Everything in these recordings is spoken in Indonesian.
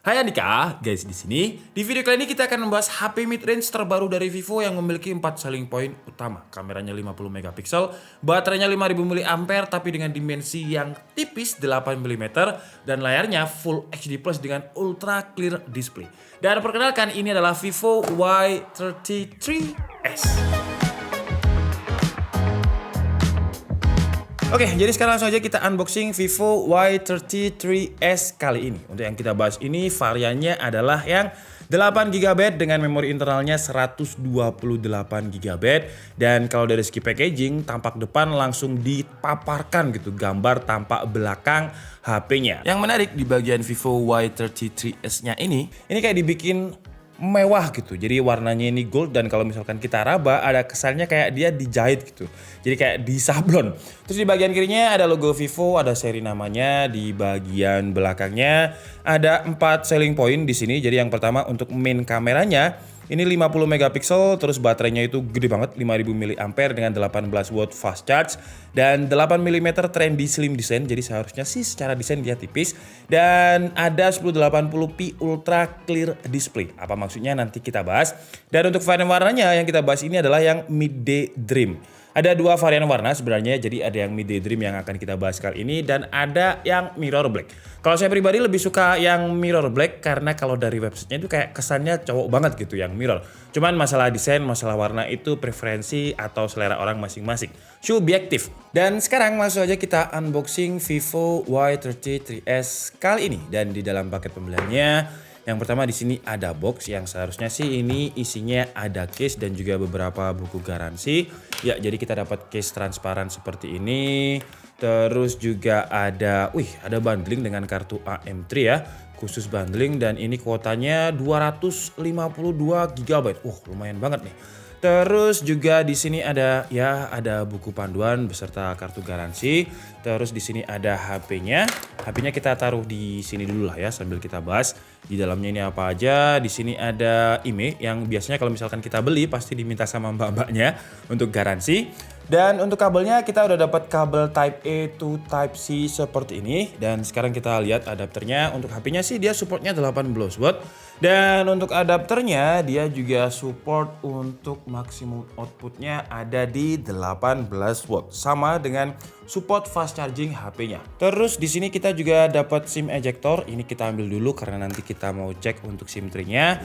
Hai Andika, guys di sini. Di video kali ini kita akan membahas HP mid-range terbaru dari Vivo yang memiliki 4 selling point utama. Kameranya 50 megapiksel, baterainya 5000 mAh tapi dengan dimensi yang tipis 8 mm dan layarnya Full HD Plus dengan ultra clear display. Dan perkenalkan ini adalah Vivo Y33s. Oke, jadi sekarang langsung aja kita unboxing Vivo Y33s kali ini. Untuk yang kita bahas ini variannya adalah yang 8GB dengan memori internalnya 128GB. Dan kalau dari segi packaging, tampak depan langsung dipaparkan gitu gambar tampak belakang HP-nya. Yang menarik di bagian Vivo Y33s-nya ini kayak dibikin mewah gitu. Jadi warnanya ini gold dan kalau misalkan kita raba ada kesannya kayak dia dijahit gitu. Jadi kayak disablon. Terus di bagian kirinya ada logo Vivo, ada seri namanya. Di bagian belakangnya ada 4 selling point di sini. Jadi yang pertama untuk main kameranya ini 50 megapiksel, terus baterainya itu gede banget 5000 mAh dengan 18 watt fast charge dan 8 mm trendy slim design. Jadi seharusnya sih secara desain dia tipis dan ada 1080p ultra clear display. Apa maksudnya nanti kita bahas. Dan untuk varian warnanya yang kita bahas ini adalah yang Midday Dream. Ada 2 varian warna sebenarnya, jadi ada yang Midday Dream yang akan kita bahas kali ini dan ada yang Mirror Black. Kalau saya pribadi lebih suka yang Mirror Black karena kalau dari websitenya itu kayak kesannya cowok banget gitu yang mirror. Cuman masalah desain, masalah warna itu preferensi atau selera orang masing-masing. Subjektif. Dan sekarang langsung aja kita unboxing Vivo Y33s kali ini. Dan di dalam paket pembeliannya yang pertama di sini ada box yang seharusnya sih ini isinya ada case dan juga beberapa buku garansi. Ya, jadi kita dapat case transparan seperti ini. Terus juga ada bundling dengan kartu AM3 ya. Khusus bundling dan ini kuotanya 252GB. Lumayan banget nih. Terus juga di sini ada buku panduan beserta kartu garansi. Terus di sini ada HP-nya. HP-nya kita taruh di sini dulu lah ya sambil kita bahas. Di dalamnya ini apa aja? Di sini ada IMEI yang biasanya kalau misalkan kita beli pasti diminta sama mbak-mbaknya untuk garansi. Dan untuk kabelnya kita udah dapat kabel Type A to Type C seperti ini. Dan sekarang kita lihat adapternya. Untuk HP-nya sih dia supportnya 18 watt. Dan untuk adapternya dia juga support untuk maksimum outputnya ada di 18 watt. Sama dengan support fast charging HP-nya. Terus di sini kita juga dapat SIM ejector. Ini kita ambil dulu karena nanti kita mau cek untuk SIM tray-nya.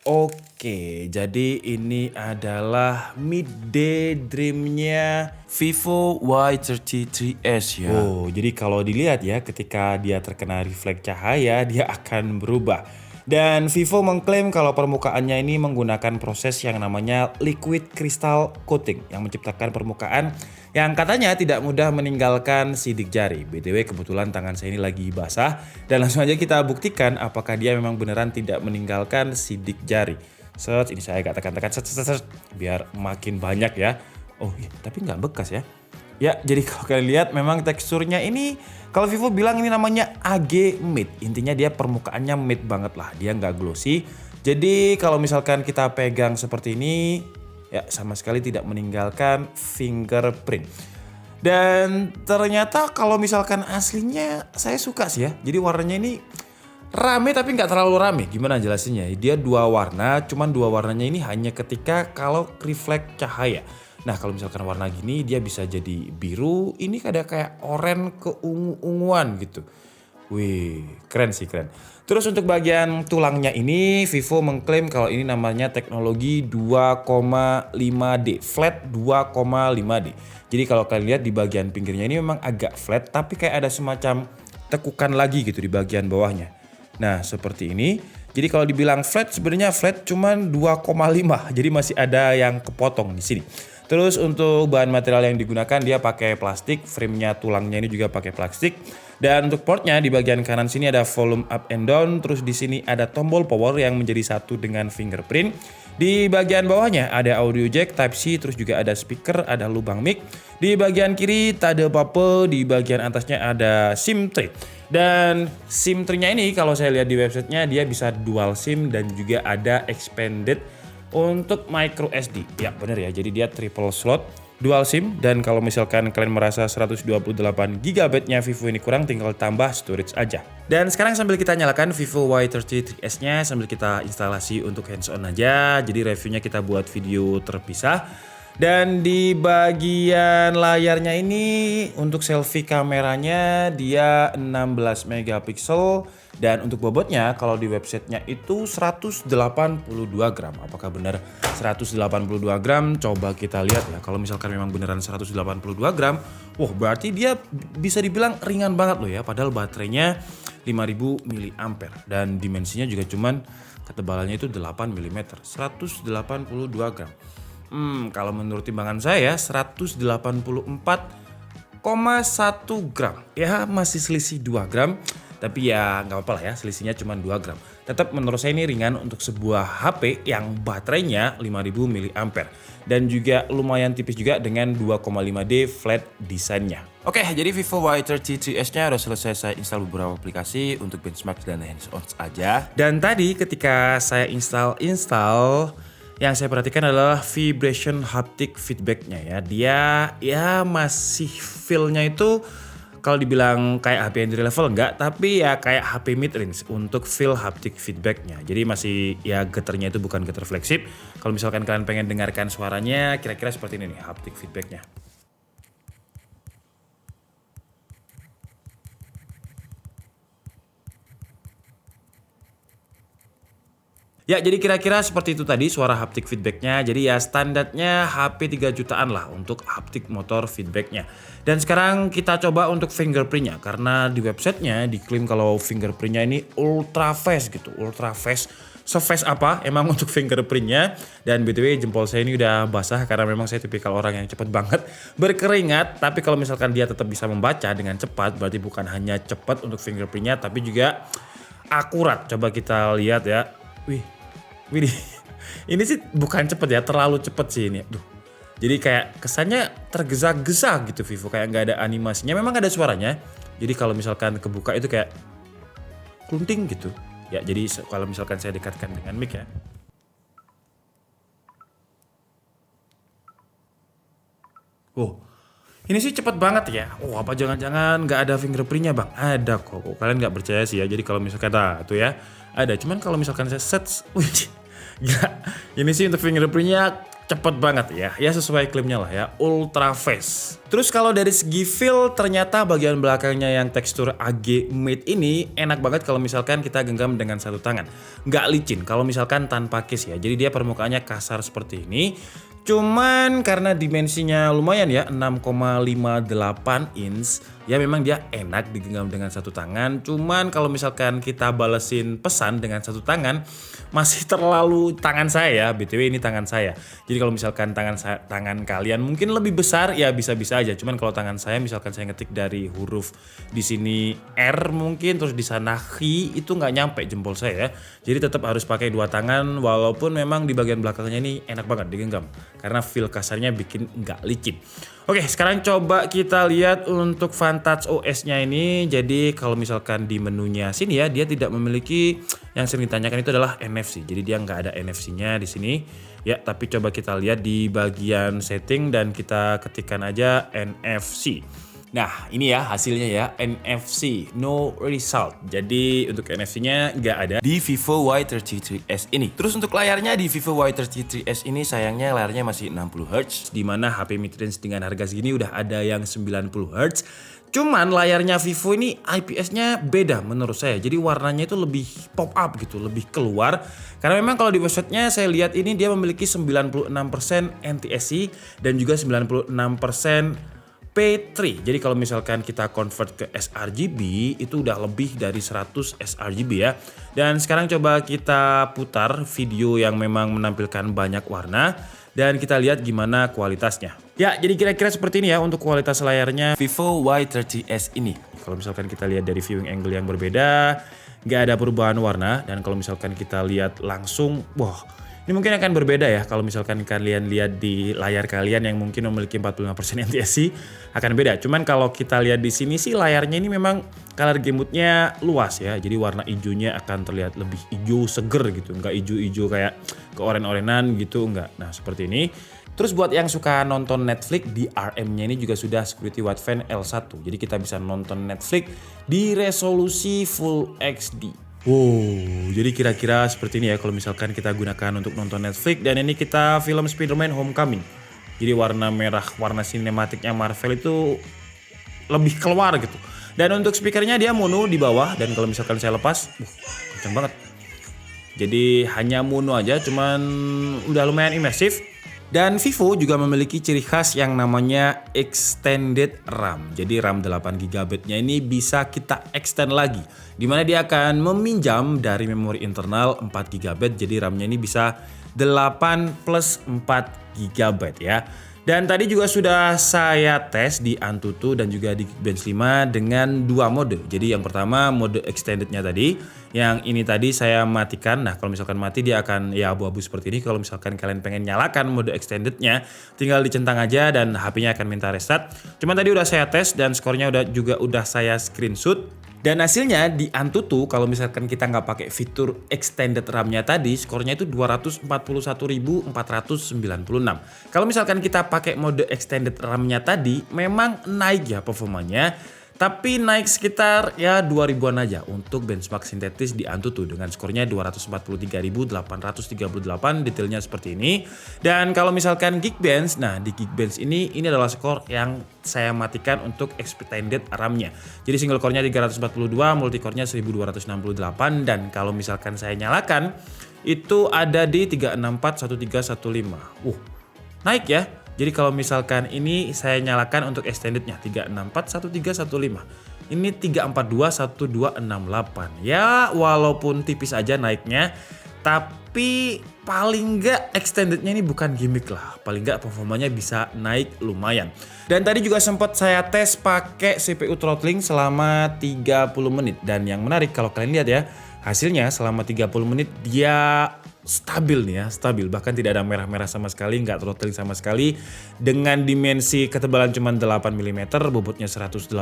Oke, jadi ini adalah Midday Dream-nya Vivo Y33s ya. Jadi kalau dilihat ya ketika dia terkena refleks cahaya dia akan berubah. Dan Vivo mengklaim kalau permukaannya ini menggunakan proses yang namanya liquid crystal coating yang menciptakan permukaan yang katanya tidak mudah meninggalkan sidik jari. BTW kebetulan tangan saya ini lagi basah dan langsung aja kita buktikan apakah dia memang beneran tidak meninggalkan sidik jari. Ini saya agak tekan-tekan biar makin banyak ya. Tapi nggak bekas ya. Ya, jadi kalau kalian lihat memang teksturnya ini kalau Vivo bilang ini namanya AG matte. Intinya dia permukaannya matte banget lah, dia nggak glossy. Jadi kalau misalkan kita pegang seperti ini, ya sama sekali tidak meninggalkan fingerprint. Dan ternyata kalau misalkan aslinya saya suka sih ya. Jadi warnanya ini rame tapi nggak terlalu rame. Gimana jelasinnya? Dia 2 warna, cuman 2 warnanya ini hanya ketika kalau refleks cahaya. Nah kalau misalkan warna gini dia bisa jadi biru, ini kayak oranye ke ungu-unguan gitu. Wih, keren sih, keren. Terus untuk bagian tulangnya ini Vivo mengklaim kalau ini namanya teknologi 2,5D, flat 2,5D. Jadi kalau kalian lihat di bagian pinggirnya ini memang agak flat tapi kayak ada semacam tekukan lagi gitu di bagian bawahnya. Nah, seperti ini. Jadi kalau dibilang flat sebenarnya flat cuman 2,5. Jadi masih ada yang kepotong di sini. Terus untuk bahan material yang digunakan dia pakai plastik, frame-nya tulangnya ini juga pakai plastik. Dan untuk portnya di bagian kanan sini ada volume up and down, terus di sini ada tombol power yang menjadi satu dengan fingerprint. Di bagian bawahnya ada audio jack Type C, terus juga ada speaker, ada lubang mic. Di bagian kiri tak ada apa-apa, di bagian atasnya ada SIM tray. Dan SIM tray-nya ini kalau saya lihat di websitenya dia bisa dual SIM dan juga ada expanded untuk micro SD. Ya bener ya, jadi dia triple slot. dual SIM, dan kalau misalkan kalian merasa 128 GB-nya Vivo ini kurang, tinggal tambah storage aja. Dan sekarang sambil kita nyalakan Vivo Y30 3S-nya, sambil kita instalasi untuk hands-on aja. Jadi reviewnya kita buat video terpisah. Dan di bagian layarnya ini untuk selfie kameranya dia 16 megapiksel, dan untuk bobotnya kalau di websitenya itu 182 gram. Apakah benar 182 gram? Coba kita lihat ya. Kalau misalkan memang beneran 182 gram, wah berarti dia bisa dibilang ringan banget loh ya. Padahal baterainya 5000 mAh dan dimensinya juga cuman ketebalannya itu 8 mm, 182 gram. Kalau menurut timbangan saya 184,1 gram. Ya masih selisih 2 gram. Tapi ya nggak apa-apa lah ya, selisihnya cuma 2 gram. Tetap menurut saya ini ringan untuk sebuah HP yang baterainya 5000 mAh. Dan juga lumayan tipis juga dengan 2,5D flat desainnya. Oke, jadi Vivo Y30 3S-nya udah selesai saya install beberapa aplikasi untuk benchmark dan hands-on aja. Dan tadi ketika saya install, yang saya perhatikan adalah vibration haptic feedback-nya ya. Dia ya masih feel-nya itu kalau dibilang kayak HP entry level enggak, tapi ya kayak HP mid range untuk feel haptic feedback-nya. Jadi masih ya getarnya itu bukan getar flagship. Kalau misalkan kalian pengen dengarkan suaranya kira-kira seperti ini nih haptic feedback-nya. Ya, jadi kira-kira seperti itu tadi suara haptic feedback-nya. Jadi ya standarnya HP 3 jutaan lah untuk haptic motor feedback-nya. Dan sekarang kita coba untuk fingerprint-nya. Karena di websitenya diklaim kalau fingerprint-nya ini ultra fast gitu. Ultra fast. Se-fast apa emang untuk fingerprint-nya. Dan BTW jempol saya ini udah basah karena memang saya tipikal orang yang cepet banget berkeringat. Tapi kalau misalkan dia tetap bisa membaca dengan cepat, berarti bukan hanya cepat untuk fingerprint-nya tapi juga akurat. Coba kita lihat ya. Wih, ini sih bukan cepet ya, terlalu cepet sih ini. Duh. Jadi kayak kesannya tergesa-gesa gitu Vivo, kayak nggak ada animasinya. Memang ada suaranya. Jadi kalau misalkan kebuka itu kayak klunting gitu. Ya, jadi kalau misalkan saya dekatkan dengan mic ya. Oh, ini sih cepet banget ya. Oh, apa jangan-jangan nggak ada fingerprintnya bang? Ada kok. Kalian nggak percaya sih ya. Jadi kalau misalkan tuh ya ada. Cuman kalau misalkan saya set, gila. Ini sih untuk fingerprintnya cepet banget ya. Ya sesuai klaimnya lah ya. Ultra fast. Terus kalau dari segi feel ternyata bagian belakangnya yang tekstur AG Mate ini enak banget kalau misalkan kita genggam dengan satu tangan. Nggak licin kalau misalkan tanpa case ya. Jadi dia permukaannya kasar seperti ini. Cuman karena dimensinya lumayan ya 6,58 inch. Ya memang dia enak digenggam dengan satu tangan. Cuman kalau misalkan kita balesin pesan dengan satu tangan masih terlalu tangan saya ya. BTW ini tangan saya. Jadi kalau misalkan tangan kalian mungkin lebih besar ya bisa-bisa aja. Cuman kalau tangan saya misalkan saya ngetik dari huruf di sini R mungkin terus di sana H itu nggak nyampe jempol saya ya. Jadi tetap harus pakai dua tangan walaupun memang di bagian belakangnya ini enak banget digenggam. Karena feel kasarnya bikin nggak licin. Oke, sekarang coba kita lihat untuk Vantage OS-nya ini. Jadi kalau misalkan di menunya sini ya, dia tidak memiliki yang sering ditanyakan itu adalah NFC. Jadi dia nggak ada NFC-nya di sini. Ya, tapi coba kita lihat di bagian setting dan kita ketikkan aja NFC. Nah ini ya hasilnya ya, NFC no result. Jadi untuk NFC-nya nggak ada di Vivo Y30 3S ini. Terus untuk layarnya di Vivo Y30 3S ini sayangnya layarnya masih 60Hz, dimana HP midrange dengan harga segini udah ada yang 90Hz. Cuman layarnya Vivo ini IPS-nya beda menurut saya. Jadi warnanya itu lebih pop up gitu, lebih keluar. Karena memang kalau di websitenya saya lihat ini dia memiliki 96% NTSC dan juga 96% P3. Jadi kalau misalkan kita convert ke sRGB itu udah lebih dari 100 sRGB ya. Dan sekarang coba kita putar video yang memang menampilkan banyak warna dan kita lihat gimana kualitasnya. Ya, jadi kira-kira seperti ini ya untuk kualitas layarnya Vivo Y30s ini. Kalau misalkan kita lihat dari viewing angle yang berbeda, nggak ada perubahan warna. Dan kalau misalkan kita lihat langsung, wah, ini mungkin akan berbeda ya kalau misalkan kalian lihat di layar kalian yang mungkin memiliki 45% NTSC akan beda. Cuman kalau kita lihat di sini sih layarnya ini memang color gamut-nya luas ya. Jadi warna hijaunya akan terlihat lebih hijau seger gitu, enggak hijau-hijau kayak keoren-orenan gitu, enggak. Nah, seperti ini. Terus buat yang suka nonton Netflix, di RM-nya ini juga sudah Security Wide Fan L1. Jadi kita bisa nonton Netflix di resolusi Full HD. Wow, jadi kira-kira seperti ini ya kalau misalkan kita gunakan untuk nonton Netflix. Dan ini kita film Spider-Man Homecoming. Jadi warna merah, warna sinematiknya Marvel itu lebih keluar gitu. Dan untuk speakernya dia mono di bawah. Dan kalau misalkan saya lepas, kenceng banget. Jadi hanya mono aja, cuman udah lumayan imersif. Dan Vivo juga memiliki ciri khas yang namanya extended RAM. Jadi RAM 8GB-nya ini bisa kita extend lagi. Dimana dia akan meminjam dari memori internal 4GB. Jadi RAM-nya ini bisa 8 plus 4GB ya. Dan tadi juga sudah saya tes di Antutu dan juga di Geekbench 5 dengan 2 mode. Jadi yang pertama mode extendednya tadi, yang ini tadi saya matikan. Nah kalau misalkan mati dia akan ya abu-abu seperti ini. Kalau misalkan kalian pengen nyalakan mode extendednya, tinggal dicentang aja dan HP-nya akan minta restart. Cuman tadi udah saya tes dan skornya udah saya screenshot. Dan hasilnya di Antutu kalau misalkan kita nggak pakai fitur extended RAM-nya tadi, skornya itu 241.496. Kalau misalkan kita pakai mode extended RAM-nya tadi, memang naik ya performanya. Tapi naik sekitar ya 2000-an aja untuk benchmark sintetis di Antutu dengan skornya 243.838, detailnya seperti ini. Dan kalau misalkan Geekbench, nah di Geekbench ini adalah skor yang saya matikan untuk extended RAM-nya. Jadi single core-nya 342, multi core-nya 1268 dan kalau misalkan saya nyalakan itu ada di 3641315. Naik ya. Jadi kalau misalkan ini saya nyalakan untuk extendednya 3641315. Ini 3421268. Ya walaupun tipis aja naiknya, tapi paling enggak extendednya ini bukan gimmick lah. Paling enggak performanya bisa naik lumayan. Dan tadi juga sempat saya tes pakai CPU throttling selama 30 menit. Dan yang menarik kalau kalian lihat ya, hasilnya selama 30 menit dia stabil nih ya, stabil. Bahkan tidak ada merah-merah sama sekali, nggak throttling sama sekali. Dengan dimensi ketebalan cuma 8 mm, bobotnya 184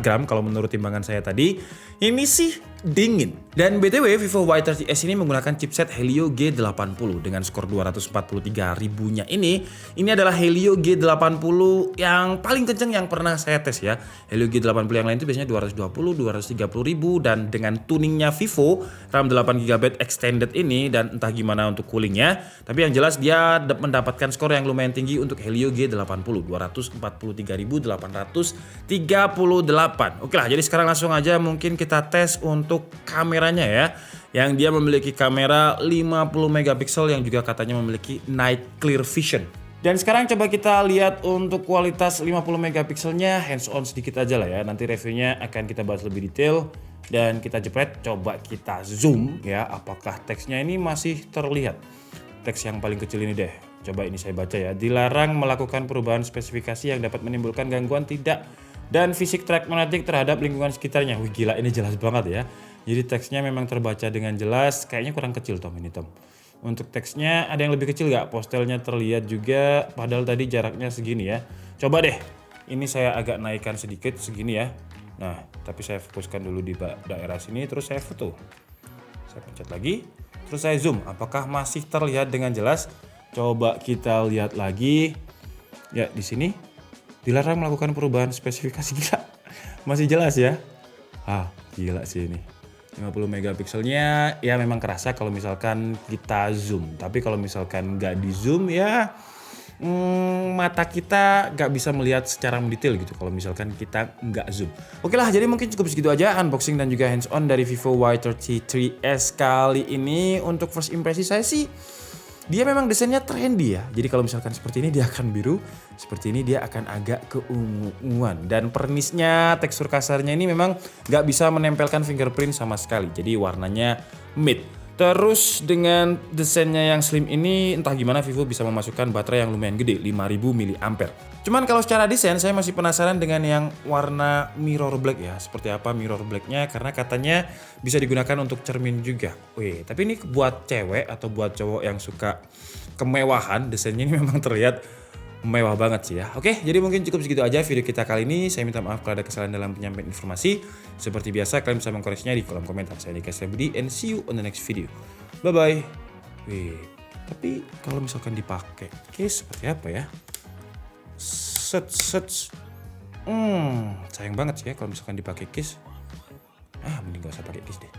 gram kalau menurut timbangan saya tadi. Ini sih dingin. Dan BTW Vivo Y30s ini menggunakan chipset Helio G80 dengan skor 243 ribunya ini adalah Helio G80 yang paling kenceng yang pernah saya tes ya. Helio G80 yang lain itu biasanya 220, 230 ribu dan dengan tuningnya Vivo RAM 8GB extended ini dan entah gimana untuk coolingnya, tapi yang jelas dia mendapatkan skor yang lumayan tinggi untuk Helio G80 243.838. Oke lah, jadi sekarang langsung aja mungkin kita tes untuk kameranya ya, yang dia memiliki kamera 50 megapiksel yang juga katanya memiliki night clear vision. Dan sekarang coba kita lihat untuk kualitas 50 megapikselnya, hands on sedikit aja lah ya. Nanti reviewnya akan kita bahas lebih detail. Dan kita jepret, coba kita zoom ya, apakah teksnya ini masih terlihat. Teks yang paling kecil ini deh, coba ini saya baca ya. Dilarang melakukan perubahan spesifikasi yang dapat menimbulkan gangguan tidak dan fisik track magnetik terhadap lingkungan sekitarnya. Wih gila, ini jelas banget ya. Jadi teksnya memang terbaca dengan jelas, kayaknya kurang kecil Tom ini Tom. Untuk teksnya ada yang lebih kecil gak? Postelnya terlihat juga, padahal tadi jaraknya segini ya. Coba deh, ini saya agak naikkan sedikit segini ya. Nah, tapi saya fokuskan dulu di daerah sini, terus saya foto. Saya pencet lagi, terus saya zoom. Apakah masih terlihat dengan jelas? Coba kita lihat lagi. Ya, di sini dilarang melakukan perubahan spesifikasi. Gila, masih jelas ya. Gila sih ini. 50 megapikselnya ya memang kerasa kalau misalkan kita zoom. Tapi kalau misalkan nggak di zoom ya mata kita gak bisa melihat secara mendetail gitu kalau misalkan kita nggak zoom. Oke lah, jadi mungkin cukup segitu aja unboxing dan juga hands on dari Vivo Y30-3S kali ini. Untuk first impresi saya sih dia memang desainnya trendy ya. Jadi kalau misalkan seperti ini dia akan biru, seperti ini dia akan agak keunguan. Dan pernisnya, tekstur kasarnya ini memang gak bisa menempelkan fingerprint sama sekali. Jadi warnanya mid. Terus dengan desainnya yang slim ini entah gimana Vivo bisa memasukkan baterai yang lumayan gede 5000 mAh. Cuman kalau secara desain saya masih penasaran dengan yang warna mirror black ya. Seperti apa mirror blacknya, karena katanya bisa digunakan untuk cermin juga. Wih, tapi ini buat cewek atau buat cowok yang suka kemewahan, desainnya ini memang terlihat mewah banget sih ya. Oke, jadi mungkin cukup segitu aja video kita kali ini. Saya minta maaf kalau ada kesalahan dalam penyampaian informasi. Seperti biasa kalian bisa mengkoreksinya di kolom komentar. Saya Nika Budi and see you on the next video. Bye bye. Wih. Tapi kalau misalkan dipakai case seperti apa ya? Set. Sayang banget sih ya kalau misalkan dipakai case. Mending gak usah pakai case deh.